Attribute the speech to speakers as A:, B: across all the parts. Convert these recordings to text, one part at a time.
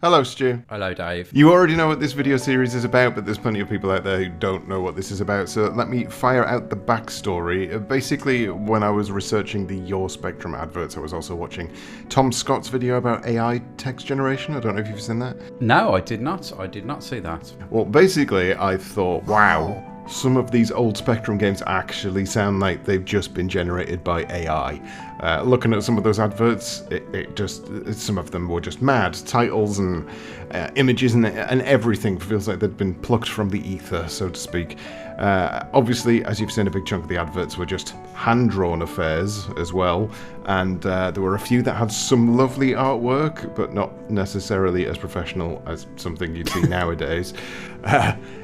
A: Hello, Stu.
B: Hello, Dave.
A: You already know what this video series is about, but there's plenty of people out there who don't know what this is about, so let me fire out the backstory. Basically, when I was researching the Your Spectrum adverts, I was also watching Tom Scott's video about AI text generation. I don't know if you've seen that.
B: No, I did not. I did not see that.
A: Well, basically, I thought, wow, some of these old Spectrum games actually sound like they've just been generated by AI. Looking at some of those adverts, some of them were just mad. Titles and images and everything feels like they've been plucked from the ether, so to speak. Obviously, as you've seen, a big chunk of the adverts were just hand-drawn affairs as well, and there were a few that had some lovely artwork, but not necessarily as professional as something you'd see nowadays.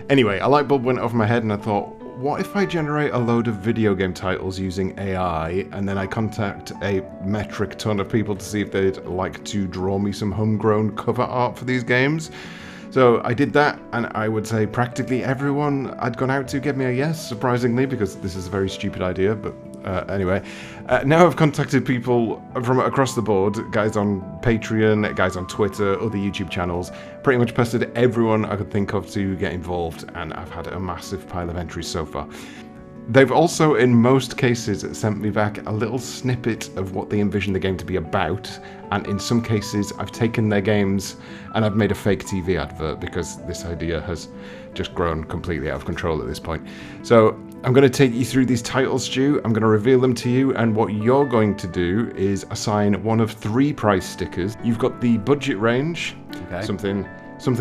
A: Anyway, a light bulb went off my head and I thought, what if I generate a load of video game titles using AI and then I contact a metric ton of people to see if they'd like to draw me some homegrown cover art for these games? So I did that, and I would say practically everyone I'd gone out to gave me a yes, surprisingly, because this is a very stupid idea, but anyway. Now I've contacted people from across the board, guys on Patreon, guys on Twitter, other YouTube channels, pretty much pestered everyone I could think of to get involved, and I've had a massive pile of entries so far. They've also, in most cases, sent me back a little snippet of what they envision the game to be about, and in some cases I've taken their games and I've made a fake TV advert because this idea has just grown completely out of control at this point. So I'm going to take you through these titles, Stu. I'm going to reveal them to you, and what you're going to do is assign one of 3 price stickers. You've got the budget range, okay. Something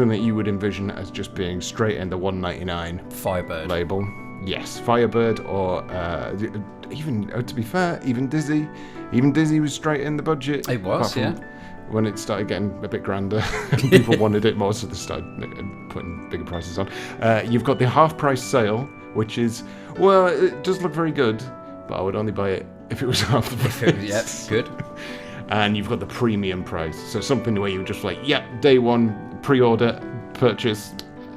A: that you would envision as just being straight in the $1.99
B: Firebird
A: label. Yes, Firebird, or even, to be fair, even Dizzy. Even Dizzy was straight in the budget.
B: It was, yeah.
A: When it started getting a bit grander, people wanted it more, so they started putting bigger prices on. You've got the half-price sale, which is, well, it does look very good, but I would only buy it if it was half the price.
B: Yeah, good.
A: And you've got the premium price, so something where you're just like, yeah, day one pre-order purchase,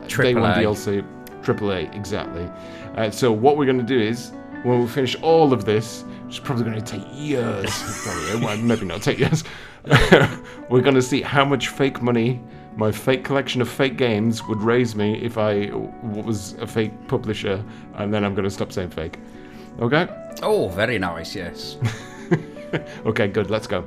A: day one DLC. AAA, exactly. So what we're going to do is, when we finish all of this, which is probably going to take years, well, maybe not take years, we're going to see how much fake money my fake collection of fake games would raise me if I was a fake publisher, and then I'm going to stop saying fake. Okay?
B: Oh, very nice, yes.
A: Okay, good, let's go.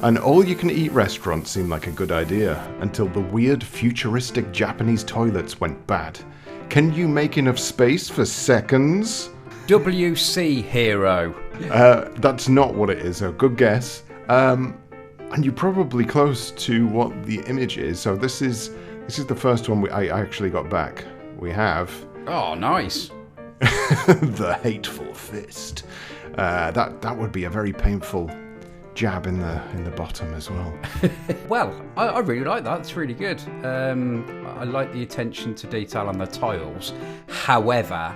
A: An all-you-can-eat restaurant seemed like a good idea, until the weird, futuristic Japanese toilets went bad. Can you make enough space for seconds?
B: WC Hero.
A: That's not what it is, so good guess. And you're probably close to what the image is, so this is the first one I actually got back. We have...
B: Oh, nice.
A: The Hateful Fist. That would be a very painful... jab in the bottom as well.
B: Well, I really like that. It's really good. I like the attention to detail on the tiles. However,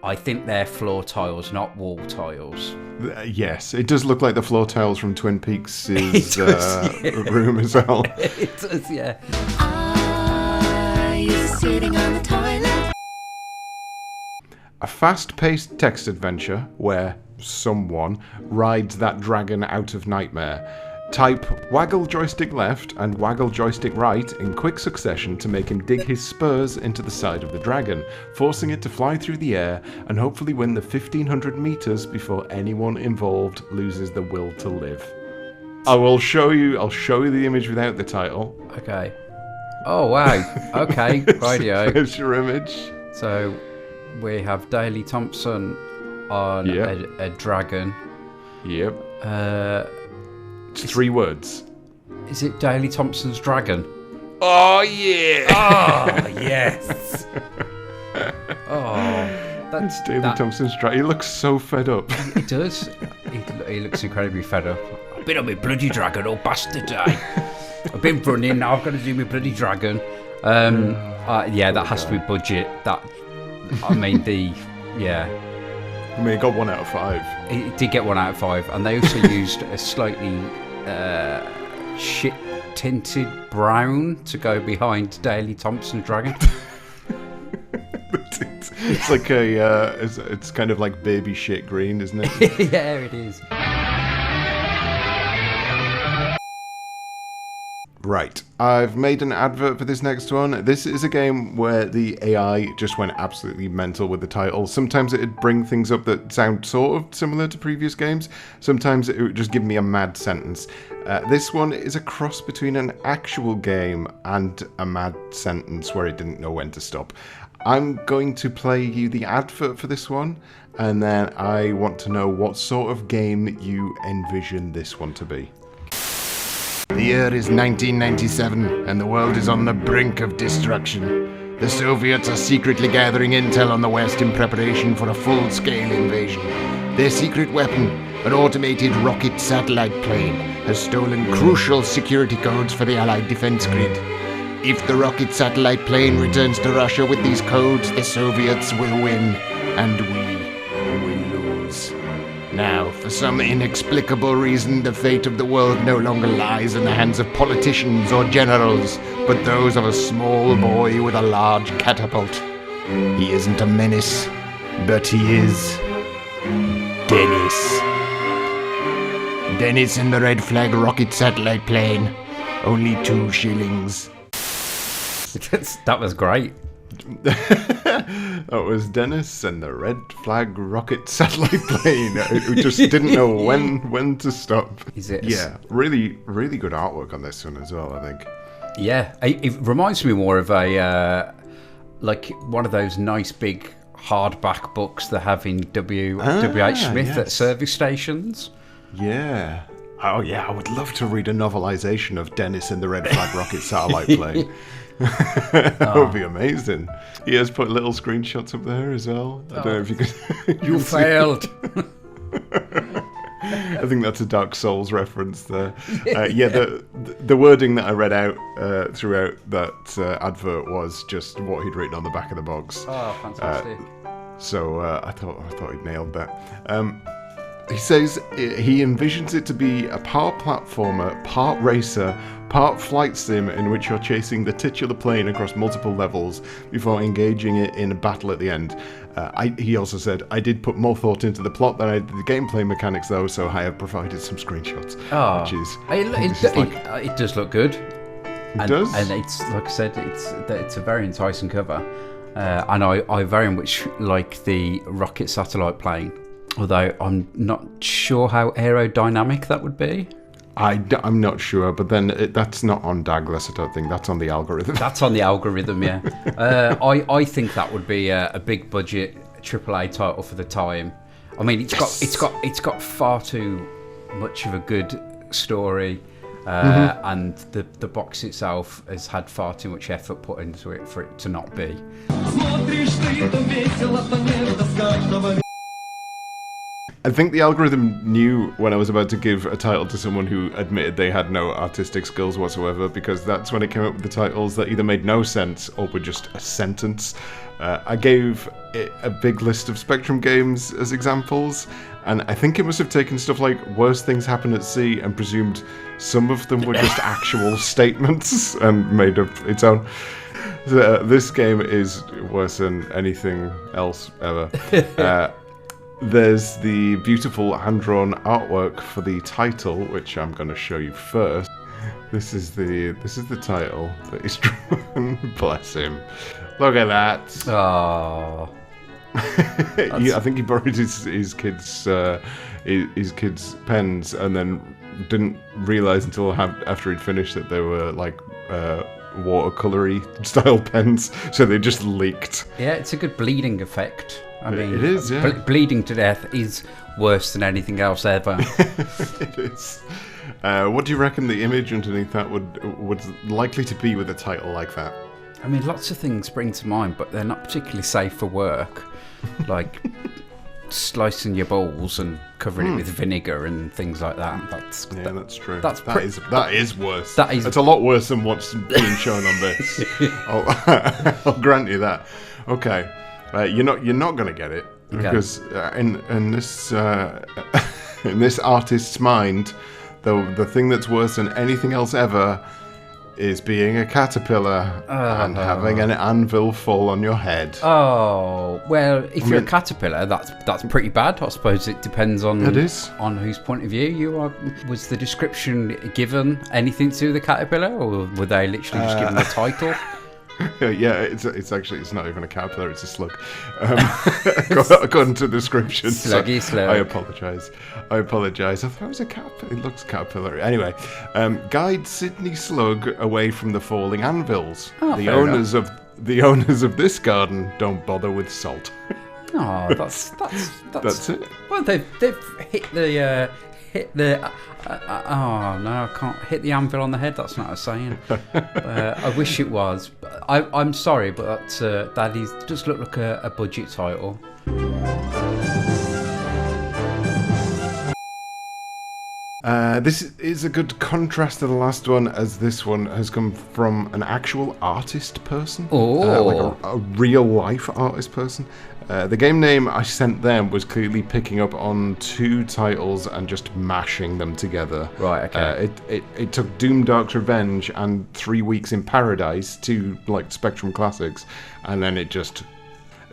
B: I think they're floor tiles, not wall tiles.
A: Yes, it does look like the floor tiles from Twin Peaks' room as well.
B: It does, yeah.
C: Are you sitting on the toilet?
A: A fast-paced text adventure where someone rides that dragon out of nightmare. Type waggle joystick left and waggle joystick right in quick succession to make him dig his spurs into the side of the dragon, forcing it to fly through the air and hopefully win the 1,500 meters before anyone involved loses the will to live. I'll show you the image without the title.
B: Okay. Oh, wow. Okay, radio.
A: There's your image.
B: So we have Daley Thompson on a dragon.
A: Yep. It's 3 words.
B: Is it Daley Thompson's dragon?
A: Oh, yeah!
B: Oh, yes! Oh,
A: that's Daley Thompson's dragon. He looks so fed up.
B: He does. He looks incredibly fed up. I've been on my bloody dragon all past the day. I've been running, now I've got to do my bloody dragon. Yeah, that has to be budget. I mean,
A: it got 1 out of 5.
B: It did get 1 out of 5, and they also used a slightly shit-tinted brown to go behind Daley Thompson's dragon.
A: It's like it's kind of like baby shit green, isn't it?
B: Yeah, it is.
A: Right, I've made an advert for this next one. This is a game where the AI just went absolutely mental with the title. Sometimes it'd bring things up that sound sort of similar to previous games. Sometimes it would just give me a mad sentence. This one is a cross between an actual game and a mad sentence where it didn't know when to stop. I'm going to play you the advert for this one, and then I want to know what sort of game you envision this one to be.
D: The year is 1997, and the world is on the brink of destruction. The Soviets are secretly gathering intel on the West in preparation for a full-scale invasion. Their secret weapon, an automated rocket satellite plane, has stolen crucial security codes for the Allied defense grid. If the rocket satellite plane returns to Russia with these codes, the Soviets will win, and we will lose. Now, for some inexplicable reason, the fate of the world no longer lies in the hands of politicians or generals, but those of a small boy with a large catapult. He isn't a menace, but he is Dennis. Dennis in the red flag rocket satellite plane. Only 2 shillings.
B: That was great.
A: That was Dennis and the red flag rocket satellite plane who just didn't know when to stop.
B: Is it?
A: Yeah, really good artwork on this one as well, I think.
B: Yeah, it reminds me more of a like one of those nice big hardback books they have in W.H. Smith at service stations.
A: Yeah. Oh yeah, I would love to read a novelization of Dennis and the red flag rocket satellite plane. That would be amazing. He has put little screenshots up there as well. I don't know if you could.
B: You failed.
A: I think that's a Dark Souls reference there. Yeah, the wording that I read out throughout that advert was just what he'd written on the back of the box.
B: Oh, fantastic!
A: So I thought he'd nailed that. He says he envisions it to be a part platformer, part racer, part flight sim in which you're chasing the titular plane across multiple levels before engaging it in a battle at the end. He also said, I did put more thought into the plot than I did the gameplay mechanics though, so I have provided some screenshots.
B: Oh,
A: which is,
B: it does look good.
A: It does?
B: And it's, like I said, it's a very enticing cover. And I very much like the rocket satellite plane. Although I'm not sure how aerodynamic that would be.
A: I'm not sure, but then that's not on Dagless, I don't think. That's on the algorithm.
B: That's on the algorithm, yeah. I think that would be a big budget AAA title for the time. I mean, it's got far too much of a good story, and the box itself has had far too much effort put into it for it to not be.
A: I think the algorithm knew when I was about to give a title to someone who admitted they had no artistic skills whatsoever, because that's when it came up with the titles that either made no sense or were just a sentence. I gave it a big list of Spectrum games as examples, and I think it must have taken stuff like Worst Things Happen at Sea and presumed some of them were just actual statements and made up its own. This game is worse than anything else ever. There's the beautiful hand-drawn artwork for the title, which I'm going to show you first. This is the title that he's drawn. Bless him. Look at that.
B: Oh.
A: I think he borrowed his kids' pens and then didn't realise until after he'd finished that they were like watercolory style pens, so they just leaked.
B: Yeah, it's a good bleeding effect. I mean,
A: it is, yeah.
B: Bleeding to death is worse than anything else ever.
A: It is. What do you reckon the image underneath that would likely to be with a title like that?
B: I mean, lots of things spring to mind, but they're not particularly safe for work. Like slicing your balls and covering it with vinegar and things like that. That's
A: true.
B: That
A: is worse.
B: It's
A: a lot worse than what's being shown on this. I'll grant you that. Okay. You're not going to get it because in this in this artist's mind, the thing that's worse than anything else ever is being a caterpillar and having an anvil fall on your head.
B: Oh, well, if you're a caterpillar, that's pretty bad. I suppose it depends on whose point of view you are. Was the description given anything to the caterpillar, or were they literally just given the title?
A: Yeah, it's not even a caterpillar, it's a slug. According to the description.
B: Sluggy slug.
A: I apologise. I thought it was a caterpillar. It looks caterpillar. Anyway, guide Sydney Slug away from the falling anvils.
B: Oh,
A: the owners of this garden don't bother with salt.
B: Oh, that's
A: it.
B: Well, they've hit the oh no, I can't hit the anvil on the head. That's not a saying. I wish it was. I'm sorry, but that does look like a budget title.
A: This is a good contrast to the last one, as this one has come from an actual artist person. Like a real life artist person. The game name I sent them was clearly picking up on two titles and just mashing them together.
B: Right, okay.
A: It took Doomdark's Revenge and 3 Weeks in Paradise, two like Spectrum classics, and then it just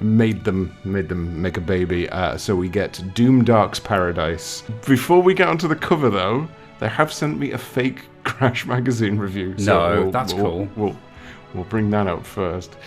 A: made them make a baby. So we get Doomdark's Paradise. Before we get onto the cover, though, they have sent me a fake Crash Magazine review. So
B: that's cool.
A: We'll bring that up first.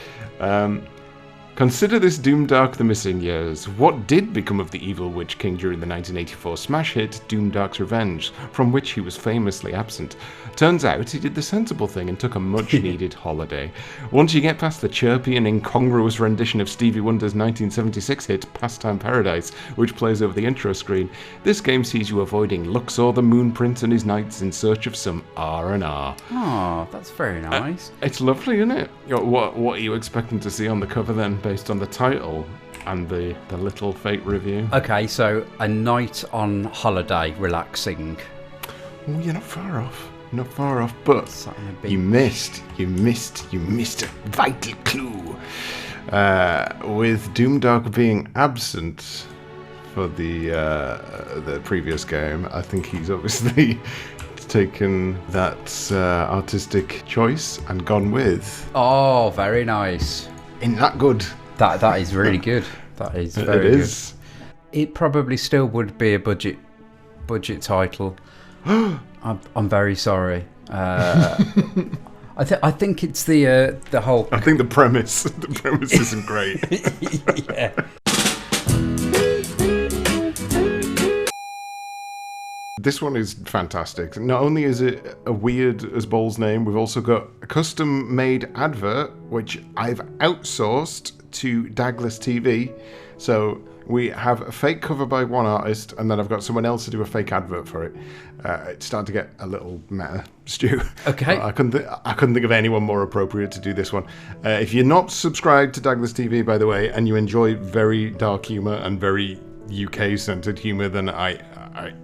A: Consider this Doomdark the Missing Years. What did become of the evil Witch King during the 1984 smash hit Doomdark's Revenge, from which he was famously absent? Turns out he did the sensible thing and took a much-needed holiday. Once you get past the chirpy and incongruous rendition of Stevie Wonder's 1976 hit Pastime Paradise, which plays over the intro screen, this game sees you avoiding Luxor the Moon Prince and his knights in search of some R&R.
B: Oh, that's very nice.
A: It's lovely, isn't it? What are you expecting to see on the cover then, based on the title and the little fake review?
B: Okay, so a night on holiday, relaxing.
A: Oh, you're not far off. Not far off, but you missed a vital clue. With Doomdark being absent for the previous game, I think he's obviously taken that artistic choice and gone with.
B: Oh, very nice.
A: Isn't that good?
B: That is really good. That is very good. It is. It probably still would be a budget title. I'm very sorry. I think it's the whole.
A: I think the premise isn't great.
B: Yeah.
A: This one is fantastic. Not only is it a weird as balls name, we've also got a custom-made advert which I've outsourced to DaglessTV. So we have a fake cover by one artist, and then I've got someone else to do a fake advert for it. It's starting to get a little meta, Stu.
B: Okay.
A: I couldn't think of anyone more appropriate to do this one. If you're not subscribed to DaglessTV, by the way, and you enjoy very dark humour and very UK-centred humour, then I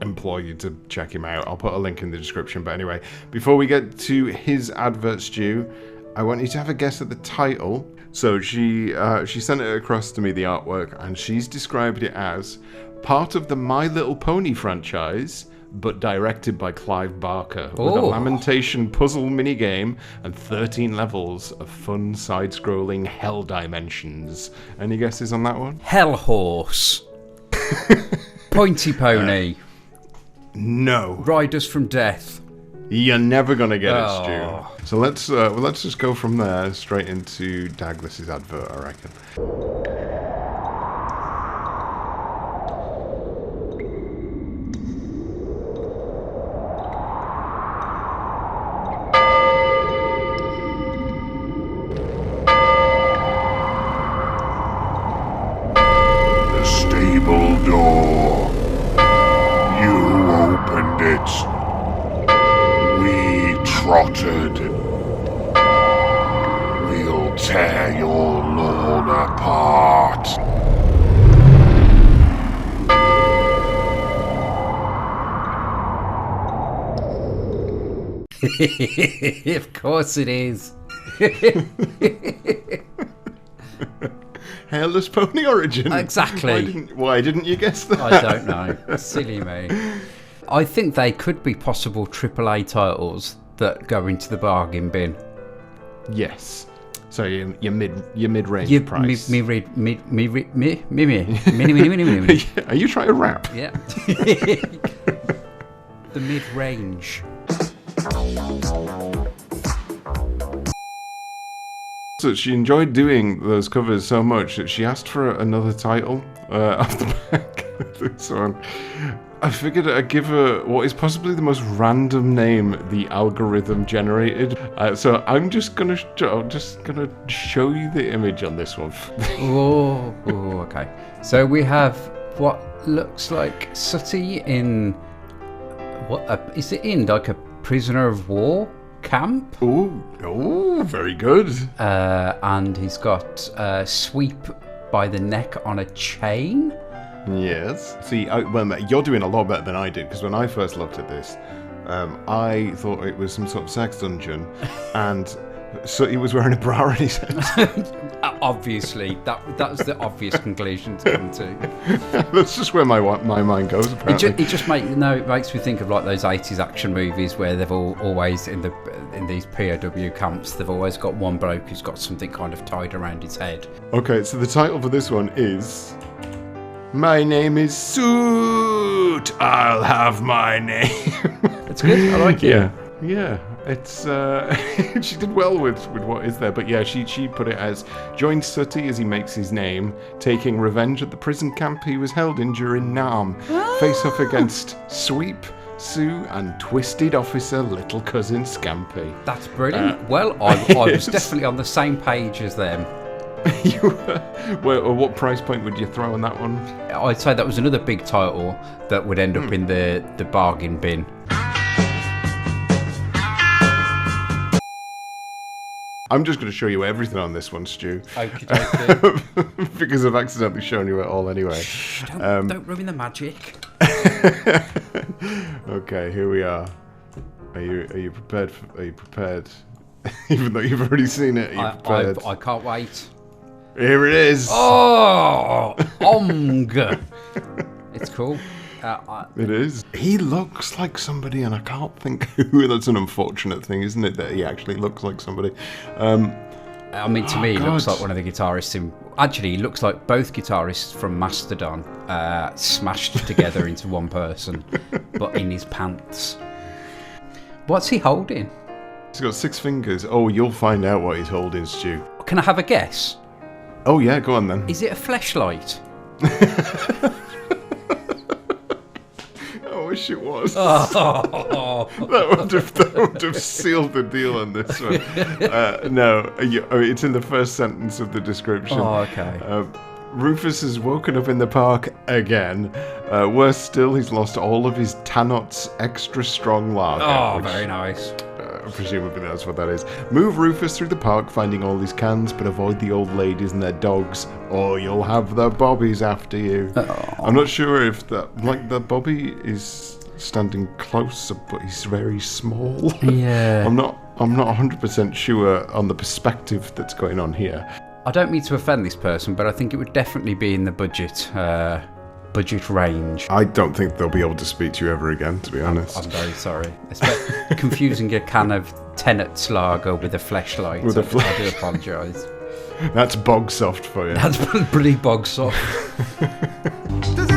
A: implore you to check him out. I'll put a link in the description. But anyway, before we get to his advert, Stu, I want you to have a guess at the title. So she sent it across to me, the artwork, and she's described it as part of the My Little Pony franchise, but directed by Clive Barker, with a lamentation puzzle minigame and 13 levels of fun side-scrolling hell dimensions. Any guesses on that one?
B: Hell Horse. Pointy Pony.
A: No.
B: Riders from Death.
A: You're never gonna get it, Stu. So let's just go from there straight into Dagless's advert, I reckon.
D: The stable door. You opened it. We trotted. We'll tear your lawn apart.
B: Of course it is.
A: Hairless pony origin.
B: Exactly.
A: Why didn't you guess that?
B: I don't know. Silly me. I think they could be possible AAA titles that go into the bargain bin.
A: Yes. So your mid-range price.
B: Me.
A: Are you trying to rap?
B: Yeah. The mid-range.
A: So she enjoyed doing those covers so much that she asked for another title off the back of this one. I figured I'd give her what is possibly the most random name the algorithm generated. So I'm just gonna show you the image on this one.
B: Oh, okay. So we have what looks like Sooty in is it in like a prisoner of war camp?
A: Oh, very good.
B: And he's got Sweep by the neck on a chain.
A: Yes. See, you're doing a lot better than I did, because when I first looked at this, I thought it was some sort of sex dungeon, and so he was wearing a bra on his head.
B: Obviously, that was the obvious conclusion to come to.
A: That's just where my mind goes, apparently.
B: It just makes me think of like those 80s action movies where they've always in these POW camps, they've always got one bloke who's got something kind of tied around his head.
A: Okay, so the title for this one is My Name is Soot. I'll have my name.
B: It's good. I like it.
A: Yeah. It's she did well with what is there, but yeah, she put it as joined Sooty as he makes his name, taking revenge at the prison camp he was held in during Nam. Face off against Sweep, Sue, and twisted officer little cousin Scampy.
B: That's brilliant. Well, I was definitely on the same page as them.
A: You were, what price point would you throw on that one?
B: I'd say that was another big title that would end up in the bargain bin.
A: I'm just going to show you everything on this one, Stu.
B: Okay.
A: Because I've accidentally shown you it all anyway.
B: Don't ruin the magic.
A: Okay, here we are. Are you prepared? Are you prepared? Even though you've already seen it, are you prepared?
B: I can't wait.
A: Here it is.
B: Oh, It's cool.
A: It is. He looks like somebody, and I can't think who. That's an unfortunate thing, isn't it, that he actually looks like somebody.
B: I mean, to me, he looks like one of the guitarists in... Actually, he looks like both guitarists from Mastodon smashed together into one person, but in his pants. What's he holding?
A: He's got 6 fingers. Oh, you'll find out what he's holding, Stu.
B: Can I have a guess?
A: Oh, yeah, go on then.
B: Is it a fleshlight?
A: I wish it was.
B: Oh.
A: that would have sealed the deal on this one. No, it's in the first sentence of the description.
B: Oh, okay.
A: Rufus has woken up in the park again. Worse still, he's lost all of his Tanot's extra strong lager.
B: Oh, very nice.
A: Presumably that's what that is. Move Rufus through the park, finding all these cans, but avoid the old ladies and their dogs, or you'll have the bobbies after you.
B: Oh.
A: I'm not sure if the bobby is standing closer, but he's very small.
B: Yeah.
A: I'm not 100% sure on the perspective that's going on here.
B: I don't mean to offend this person, but I think it would definitely be in the budget range.
A: I don't think they'll be able to speak to you ever again, to be honest.
B: I'm very sorry. Confusing a can of Tenet's lager with a fleshlight. I do apologise.
A: That's bog soft for you.
B: That's bloody bog soft.
C: Does